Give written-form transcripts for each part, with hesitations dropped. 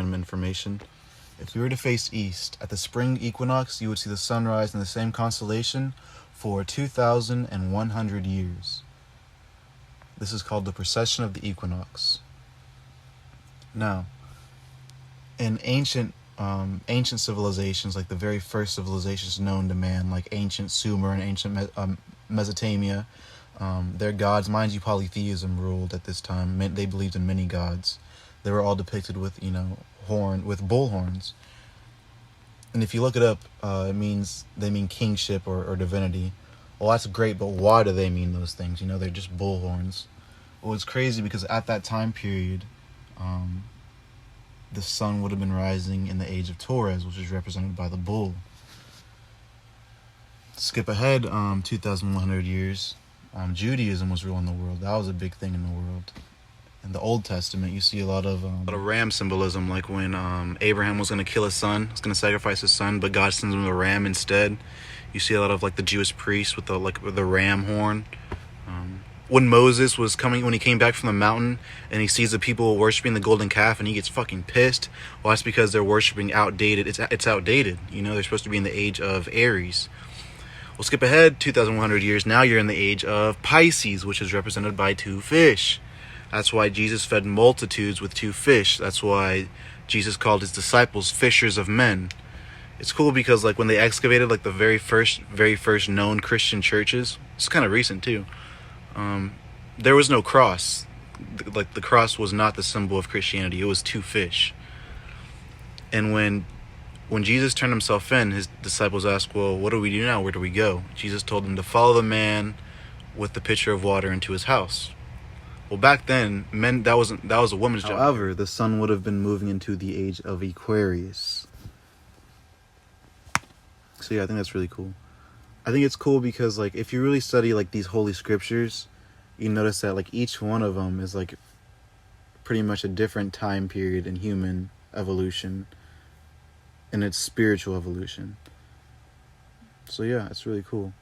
random information. If you were to face east at the spring equinox, you would see the sun rise in the same constellation for 2,100 years. This is called the precession of the equinox. Now, in ancient civilizations, like the very first civilizations known to man, like ancient Sumer and ancient Mesopotamia, their gods, mind you, polytheism ruled at this time. They believed in many gods. They were all depicted with, with bull horns. And if you look it up, they mean kingship or divinity. Well, that's great, but why do they mean those things? They're just bull horns. Well, it's crazy because at that time period, the sun would have been rising in the age of Taurus, which is represented by the bull. Skip ahead 2,100 years. Judaism was ruling the world. That was a big thing in the world. In the Old Testament, you see a lot of ram symbolism, like when Abraham was going to kill his son, was going to sacrifice his son, but God sends him a ram instead. You see a lot of like the Jewish priests with the ram horn. When Moses was coming, when he came back from the mountain and he sees the people worshiping the golden calf and he gets fucking pissed. Well, that's because they're worshiping outdated. It's outdated. They're supposed to be in the age of Aries. We'll skip ahead 2,100 years. Now you're in the age of Pisces, which is represented by 2 fish. That's why Jesus fed multitudes with 2 fish. That's why Jesus called his disciples fishers of men. It's cool because like when they excavated like the very first known Christian churches, it's kind of recent too. There was no cross. Like the cross was not the symbol of Christianity. It was 2 fish. And when Jesus turned himself in, his disciples asked, well, what do we do now? Where do we go? Jesus told them to follow the man with the pitcher of water into his house. Well, back then, that was a woman's job. However, the sun would have been moving into the age of Aquarius. So yeah, I think that's really cool. I think it's cool because like if you really study like these holy scriptures, you notice that like each one of them is like pretty much a different time period in human evolution and its spiritual evolution. So yeah, it's really cool.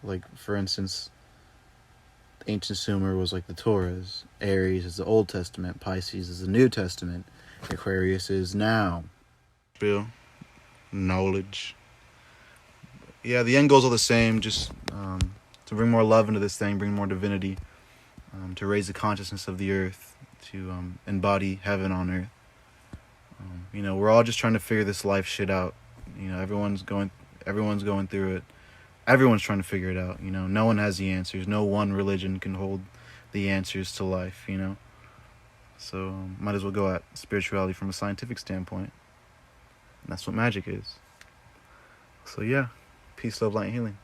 Like for instance, ancient Sumer was like the Taurus, Aries is the Old Testament, Pisces is the New Testament, Aquarius is now. Bill, knowledge. Yeah, the end goals are the same, just to bring more love into this thing, bring more divinity, to raise the consciousness of the earth, to embody heaven on earth. We're all just trying to figure this life shit out. Everyone's going through it. Everyone's trying to figure it out. No one has the answers. No one religion can hold the answers to life. So might as well go at spirituality from a scientific standpoint. And that's what magic is. So yeah. Peace, love, light, and healing.